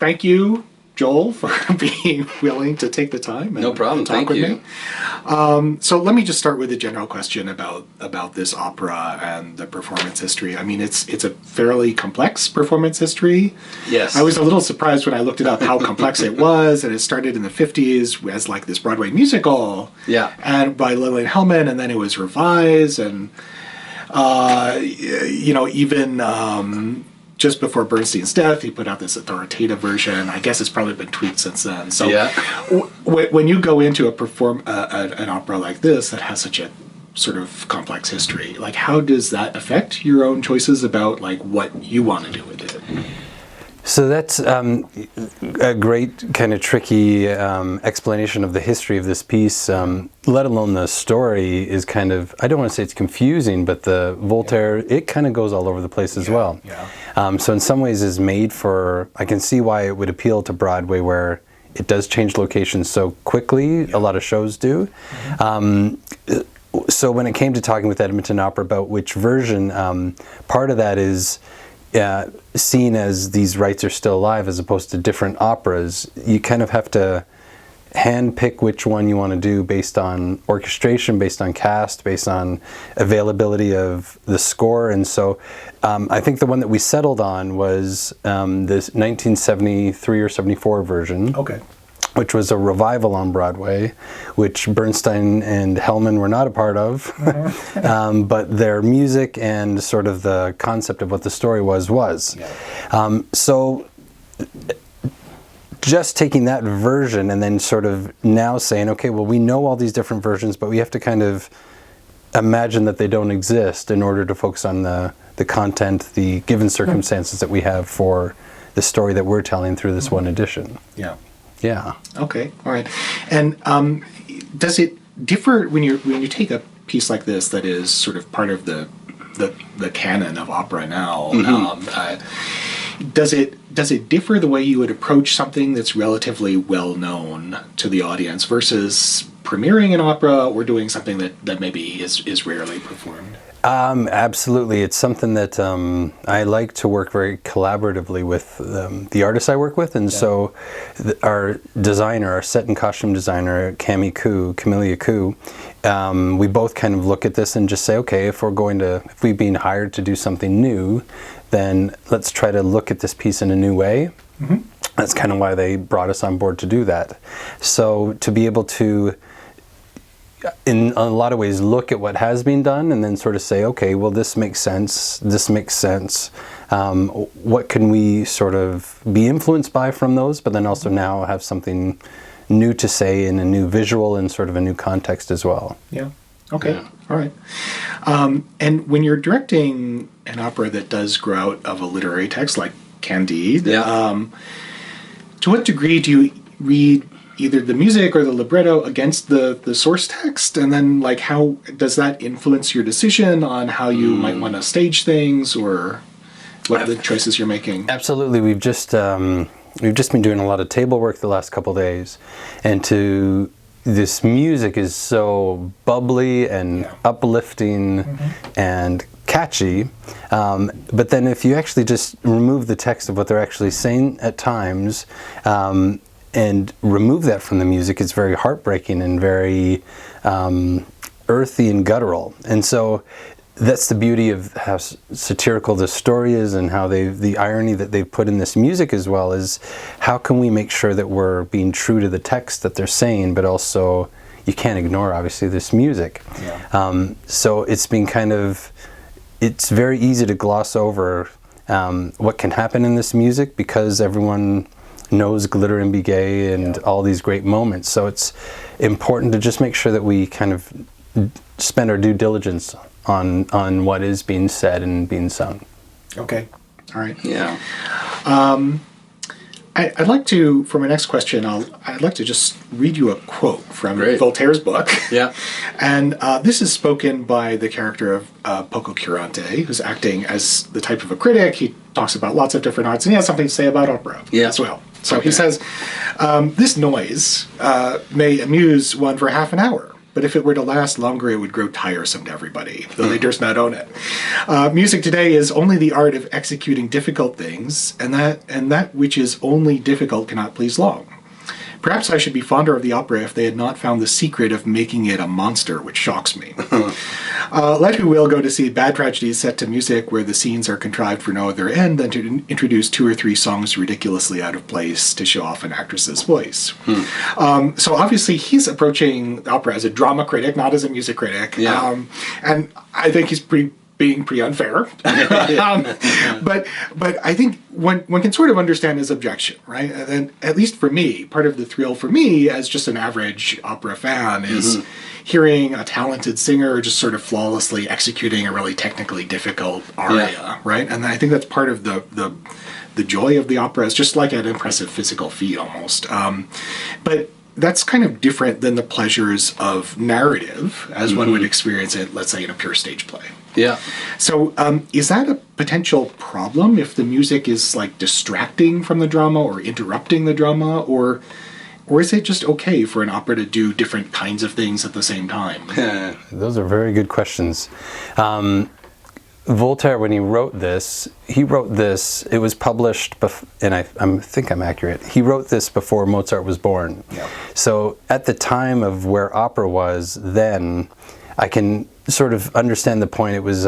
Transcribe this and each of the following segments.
thank you, Joel, for being willing to take the time and no problem. talk Thank with you. me. So let me just start with a general question about this opera and the performance history. I mean, it's a fairly complex performance history. Yes. I was a little surprised when I looked it up how complex it was, and it started in the 50s as like this Broadway musical. Yeah. And by Lillian Hellman, and then it was revised, and even just before Bernstein's death, he put out this authoritative version. I guess it's probably been tweaked since then. So when you go into an opera like this that has such a sort of complex history, like how does that affect your own choices about like what you want to do with it? So that's a great kind of tricky explanation of the history of this piece, let alone the story is kind of, I don't want to say it's confusing, but the Voltaire, it kind of goes all over the place as well. Yeah. So in some ways is made for, I can see why it would appeal to Broadway where it does change locations so quickly, a lot of shows do. So when it came to talking with Edmonton Opera about which version, part of that is seen as these rights are still alive as opposed to different operas. You kind of have to hand pick which one you want to do based on orchestration, based on cast, based on availability of the score. And so I think the one that we settled on was this 1973 or 74 version. Okay. Which was a revival on Broadway, which Bernstein and Hellman were not a part of, but their music and sort of the concept of what the story was. Yeah. So just taking that version and then sort of now saying, okay, well, we know all these different versions, but we have to kind of imagine that they don't exist in order to focus on the content, the given circumstances that we have for the story that we're telling through this one edition. Yeah. Yeah. Okay. All right. And does it differ when you take a piece like this that is sort of part of the canon of opera now? Does it differ the way you would approach something that's relatively well known to the audience versus premiering an opera or doing something that maybe is rarely performed? Absolutely. It's something that I like to work very collaboratively with the artists I work with. And so our designer, our set and costume designer, Camelia Koo, we both kind of look at this and just say, okay, if we've been hired to do something new, then let's try to look at this piece in a new way. Mm-hmm. That's kind of why they brought us on board to do that. So to be able to, in a lot of ways, look at what has been done and then sort of say, okay, well, this makes sense. What can we sort of be influenced by from those, but then also now have something new to say in a new visual and sort of a new context as well. Yeah. Okay. Yeah. All right. And when you're directing an opera that does grow out of a literary text like Candide, to what degree do you read either the music or the libretto against the source text, and then like how does that influence your decision on how you might want to stage things or what are the choices you're making? Absolutely. We've just been doing a lot of table work the last couple days, and this music is so bubbly and uplifting and catchy, but then if you actually just remove the text of what they're actually saying at times, and remove that from the music, it's very heartbreaking and very earthy and guttural. And so that's the beauty of how satirical the story is and how the irony that they've put in this music as well is how can we make sure that we're being true to the text that they're saying, but also you can't ignore, obviously, this music. Yeah. So it's been it's very easy to gloss over what can happen in this music because everyone knows Glitter and Be Gay and all these great moments. So it's important to just make sure that we kind of spend our due diligence on what is being said and being sung. Okay. All right. Yeah. I'd like to, for my next question, I'd like to just read you a quote from Voltaire's book. Yeah. And this is spoken by the character of Poco Curante, who's acting as the type of a critic. He talks about lots of different arts, and he has something to say about opera as well. So he says, this noise may amuse one for half an hour, but if it were to last longer, it would grow tiresome to everybody, though they durst not own it. Music today is only the art of executing difficult things, and that which is only difficult cannot please long. Perhaps I should be fonder of the opera if they had not found the secret of making it a monster, which shocks me. Let who will go to see bad tragedies set to music where the scenes are contrived for no other end than to introduce 2 or 3 songs ridiculously out of place to show off an actress's voice. So obviously he's approaching the opera as a drama critic, not as a music critic. Yeah. And I think he's being pretty unfair. But I think one can sort of understand his objection, right? And then, at least for me, part of the thrill for me as just an average opera fan is hearing a talented singer just sort of flawlessly executing a really technically difficult aria, right? And I think that's part of the joy of the opera. It's just like an impressive physical feat almost. But that's kind of different than the pleasures of narrative as one would experience it, let's say, in a pure stage play. Yeah. So is that a potential problem if the music is like distracting from the drama or interrupting the drama, or is it just okay for an opera to do different kinds of things at the same time? Those are very good questions. Voltaire, when he wrote this, it was published, and I think I'm accurate, he wrote this before Mozart was born. Yeah. So at the time of where opera was then, I can sort of understand the point. It was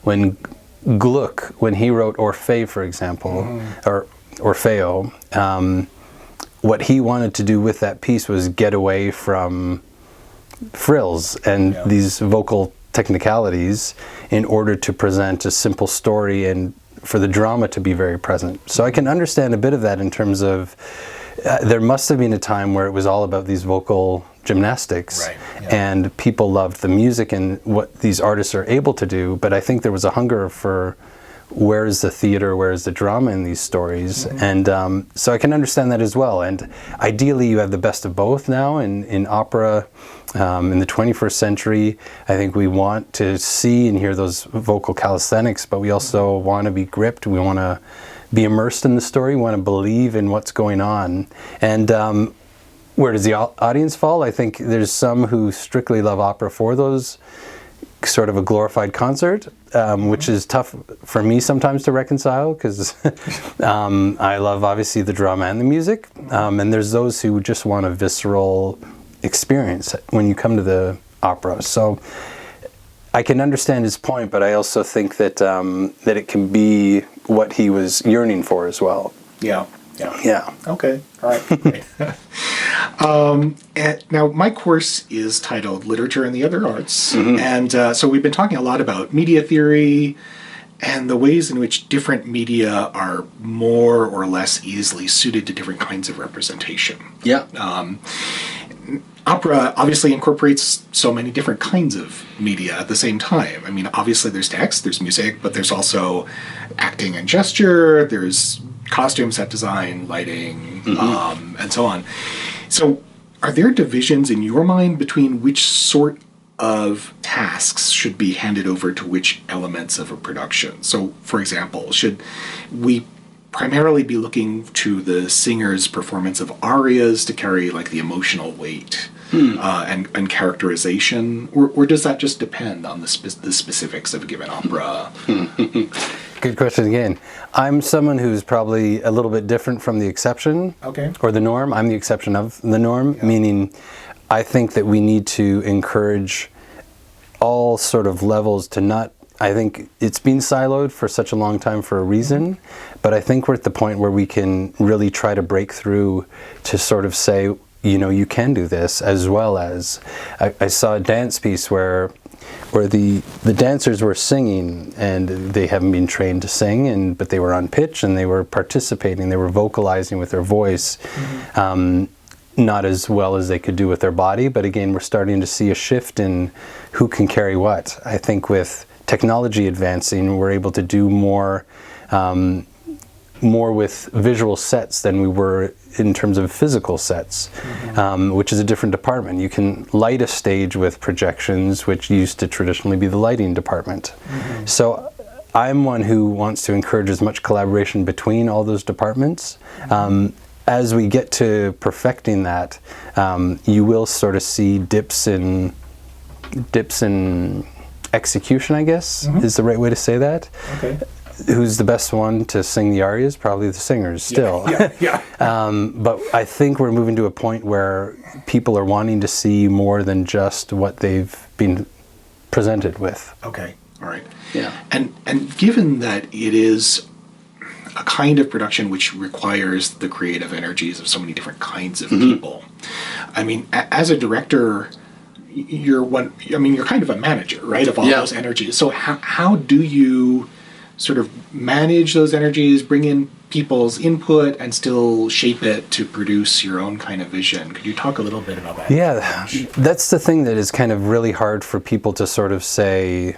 when Gluck, when he wrote Orfeo, for example, or Orfeo, what he wanted to do with that piece was get away from frills and these vocal technicalities in order to present a simple story and for the drama to be very present. So I can understand a bit of that in terms of there must have been a time where it was all about these vocal gymnastics, and people loved the music and what these artists are able to do, but I think there was a hunger for where is the theater, where is the drama in these stories, and so I can understand that as well. And ideally you have the best of both now in opera. In the 21st century, I think we want to see and hear those vocal calisthenics, but we also want to be gripped, we want to be immersed in the story, we want to believe in what's going on. And where does the audience fall? I think there's some who strictly love opera for those sort of a glorified concert, which is tough for me sometimes to reconcile because I love obviously the drama and the music, and there's those who just want a visceral experience when you come to the opera. So I can understand his point, but I also think that that it can be what he was yearning for as well. Yeah. Okay. All right. Great. Now, my course is titled Literature and the Other Arts. And so we've been talking a lot about media theory and the ways in which different media are more or less easily suited to different kinds of representation. Yeah. Opera obviously incorporates so many different kinds of media at the same time. I mean, obviously there's text, there's music, but there's also acting and gesture, there's costume, set design, lighting, and so on. So are there divisions in your mind between which sort of tasks should be handed over to which elements of a production? So, for example, should we primarily be looking to the singer's performance of arias to carry like the emotional weight and characterization, or does that just depend on the specifics of a given opera? Good question again. I'm someone who's probably a little bit different from the exception, or the norm. I'm the exception of the norm, meaning I think that we need to encourage all sort of levels to not, I think it's been siloed for such a long time for a reason, but I think we're at the point where we can really try to break through to sort of say, you know, you can do this, as well as I saw a dance piece where the dancers were singing and they haven't been trained to sing, but they were on pitch and they were participating, they were vocalizing with their voice, not as well as they could do with their body, but again, we're starting to see a shift in who can carry what. I think with technology advancing, we're able to do more with visual sets than we were in terms of physical sets, which is a different department. You can light a stage with projections, which used to traditionally be the lighting department. So I'm one who wants to encourage as much collaboration between all those departments. as we get to perfecting that, you will sort of see dips in execution, I guess, is the right way to say that. Okay. Who's the best one to sing the arias? Probably the singers still. Yeah. But I think we're moving to a point where people are wanting to see more than just what they've been presented with. Okay. All right. Yeah. And given that it is a kind of production which requires the creative energies of so many different kinds of people, I mean, as a director, you're kind of a manager, right, of all those energies. So how do you sort of manage those energies, bring in people's input, and still shape it to produce your own kind of vision? Could you talk a little bit about that? Yeah, that's the thing that is kind of really hard for people to sort of say,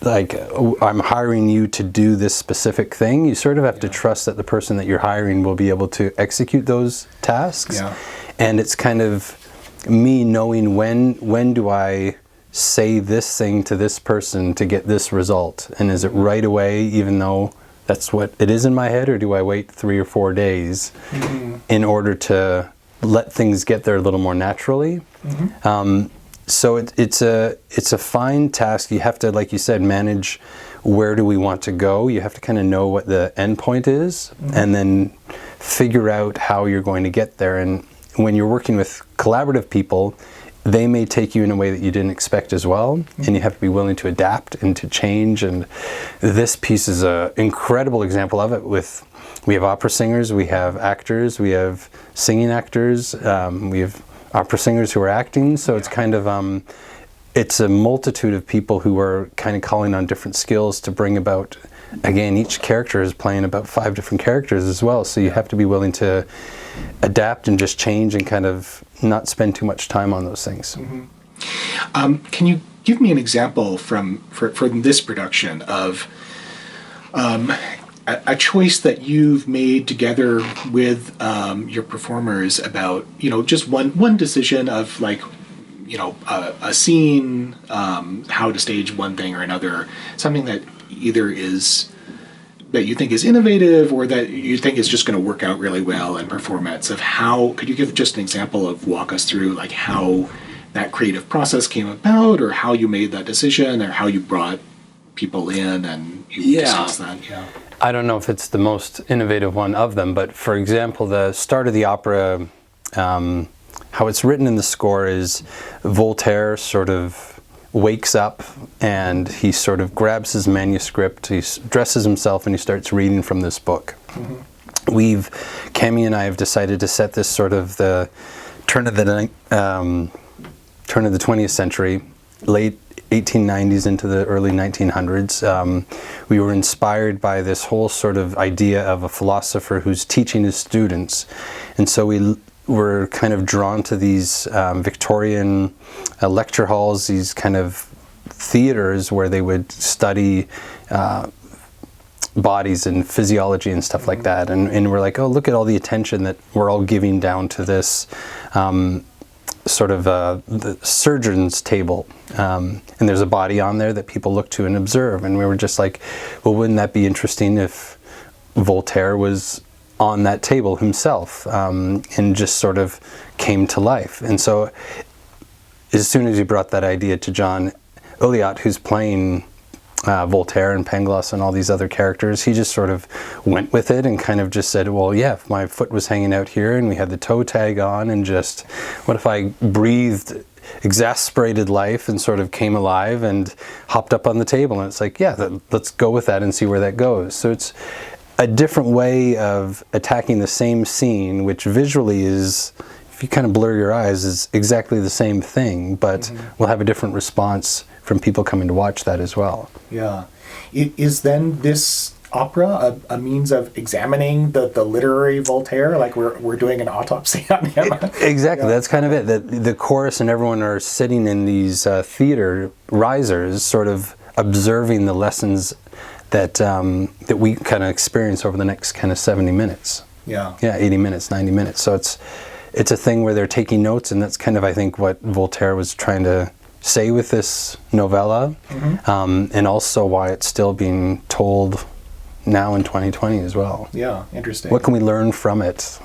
like, I'm hiring you to do this specific thing. You sort of have to trust that the person that you're hiring will be able to execute those tasks. Yeah. And it's kind of me knowing when do I say this thing to this person to get this result, and is it right away, even though that's what it is in my head, or do I wait 3 or 4 days in order to let things get there a little more naturally? So it's a fine task. You have to, like you said, manage where do we want to go. You have to kind of know what the end point is, and then figure out how you're going to get there. And when you're working with collaborative people, they may take you in a way that you didn't expect as well, and you have to be willing to adapt and to change. And this piece is an incredible example of it. We have opera singers, we have actors, we have singing actors, we have opera singers who are acting. So it's kind of it's a multitude of people who are kind of calling on different skills to bring about. Again, each character is playing about 5 different characters as well, so you have to be willing to adapt and just change and kind of not spend too much time on those things. Can you give me an example from this production of a choice that you've made together with your performers about, just one decision of, like, a scene, how to stage one thing or another, something that either is that you think is innovative or that you think is just going to work out really well in performance. Of how could you give just an example of, walk us through, like, how that creative process came about, or how you made that decision, or how you brought people in and you discussed that? I don't know if it's the most innovative one of them, but for example, the start of the opera, how it's written in the score is Voltaire sort of wakes up and he sort of grabs his manuscript, he dresses himself, and he starts reading from this book. Cami and I have decided to set this sort of the turn of the 20th century, late 1890s into the early 1900s. We were inspired by this whole sort of idea of a philosopher who's teaching his students, and so we were kind of drawn to these Victorian lecture halls, these kind of theaters where they would study bodies and physiology and stuff like that. And we're like, oh, look at all the attention that we're all giving down to this sort of the surgeon's table. And there's a body on there that people look to and observe. And we were just like, well, wouldn't that be interesting if Voltaire was on that table himself, and just sort of came to life. And so as soon as you brought that idea to John Ulliott, who's playing Voltaire and Pangloss and all these other characters, he just sort of went with it and kind of just said, well, yeah, if my foot was hanging out here and we had the toe tag on, and just, what if I breathed exasperated life and sort of came alive and hopped up on the table? And it's like, yeah, let's go with that and see where that goes. So it's a different way of attacking the same scene, which visually is, if you kind of blur your eyes, is exactly the same thing, but we'll have a different response from people coming to watch that as well. Yeah. Is then this opera a means of examining the literary Voltaire, like we're doing an autopsy on him? Exactly, that's kind of it. The chorus and everyone are sitting in these theater risers, sort of observing the lessons that we kind of experience over the next kind of 70 minutes. Yeah, 80 minutes, 90 minutes. So it's a thing where they're taking notes, and that's kind of, I think, what Voltaire was trying to say with this novella, and also why it's still being told now in 2020 as well. Yeah, interesting. What can we learn from it?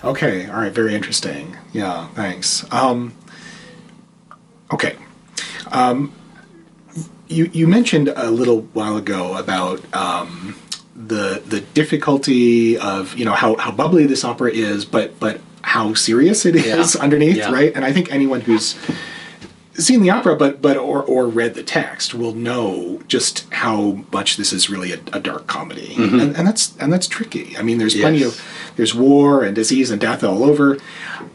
Okay, all right, very interesting. Yeah, thanks. Okay. You mentioned a little while ago about the difficulty of, how bubbly this opera is, but how serious it is underneath, right? And I think anyone who's seen the opera or read the text will know just how much this is really a dark comedy. And that's tricky. I mean, there's plenty of there's war and disease and death all over.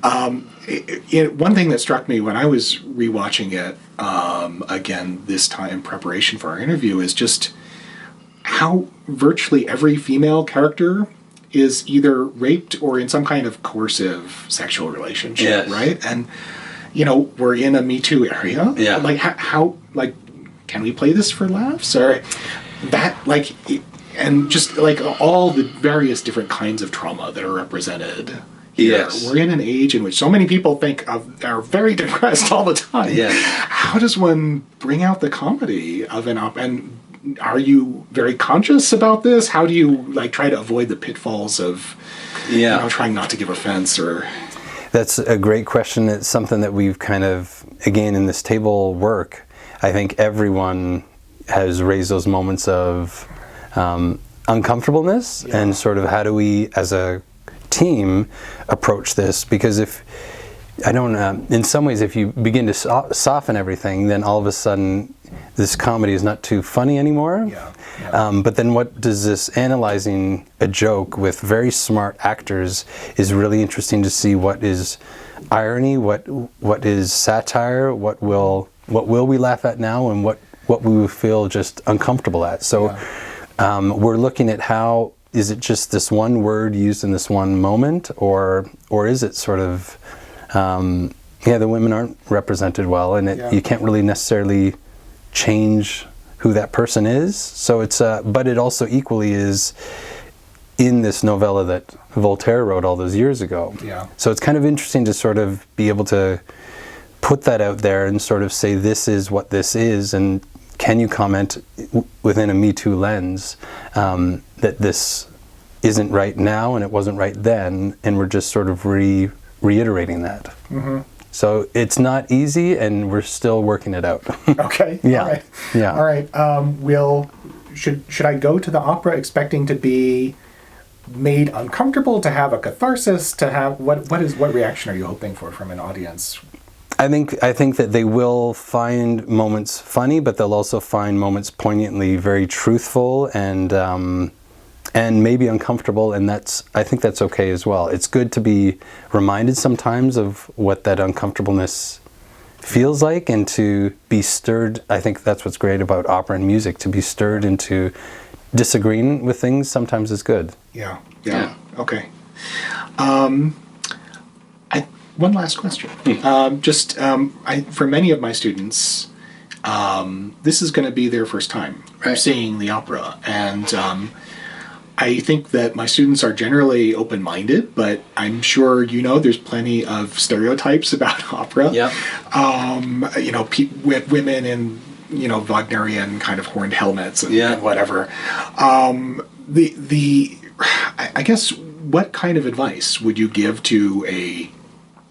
One thing that struck me when I was rewatching it again this time in preparation for our interview is just how virtually every female character is either raped or in some kind of coercive sexual relationship, right? And we're in a Me Too area. Yeah. Like how can we play this for laughs or that and just like all the various different kinds of trauma that are represented here. Yes. We're in an age in which so many people are very depressed all the time. Yes. How does one bring out the comedy of an opera? And are you very conscious about this? How do you try to avoid the pitfalls of trying not to give offense or... That's a great question. It's something that we've kind of, again, in this table work, I think everyone has raised those moments of uncomfortableness and sort of how do we, as a team, approach this? Because in some ways, if you begin to soften everything, then all of a sudden this comedy is not too funny anymore. But then what does this analyzing a joke with very smart actors is really interesting to see what is irony, what is satire, what will we laugh at now, and what we will feel just uncomfortable at. So we're looking at how is it just this one word used in this one moment, or is it sort of the women aren't represented well, and you can't really necessarily change who that person is. So it's but it also equally is in this novella that Voltaire wrote all those years ago. So it's kind of interesting to sort of be able to put that out there and sort of say this is what this is, and can you comment within a Me Too lens that this isn't right now and it wasn't right then, and we're just sort of reiterating that. So it's not easy, and we're still working it out. Okay. Yeah. All right. Yeah. All right. Should I go to the opera expecting to be made uncomfortable, to have a catharsis, to have what reaction are you hoping for from an audience? I think that they will find moments funny, but they'll also find moments poignantly very truthful and maybe uncomfortable, and I think that's okay as well. It's good to be reminded sometimes of what that uncomfortableness feels like and to be stirred. I think that's what's great about opera and music, to be stirred into disagreeing with things sometimes is good. Yeah. Okay. One last question. For many of my students, this is going to be their first time seeing the opera, and I think that my students are generally open-minded, but I'm sure there's plenty of stereotypes about opera. With women in Wagnerian kind of horned helmets and whatever. I guess what kind of advice would you give to a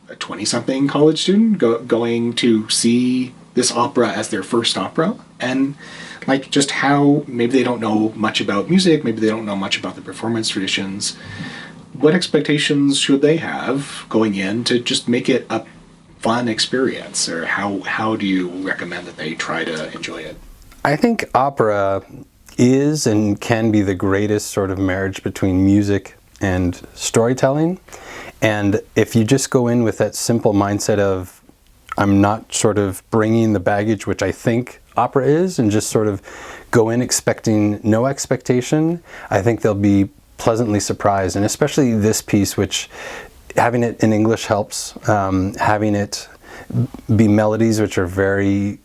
20-something college student going to see this opera as their first opera, and just how maybe they don't know much about music, maybe they don't know much about the performance traditions. What expectations should they have going in to just make it a fun experience, or how do you recommend that they try to enjoy it? I think opera is and can be the greatest sort of marriage between music and storytelling. And if you just go in with that simple mindset of, I'm not sort of bringing the baggage which I think opera is, and just sort of go in expecting no expectation, I think they'll be pleasantly surprised. And especially this piece, which having it in English helps, having it be melodies which are very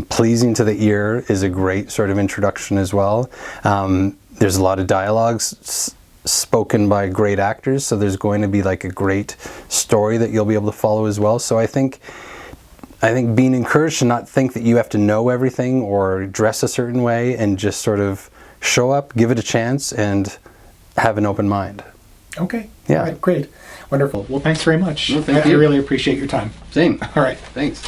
pleasing to the ear is a great sort of introduction as well. There's a lot of dialogues spoken by great actors, so there's going to be a great story that you'll be able to follow as well. So I think being encouraged to not think that you have to know everything or dress a certain way, and just sort of show up, give it a chance, and have an open mind. Okay. Yeah. All right, great. Wonderful. Well, thanks very much. No, thank I you. really appreciate your time. Same. All right. Thanks.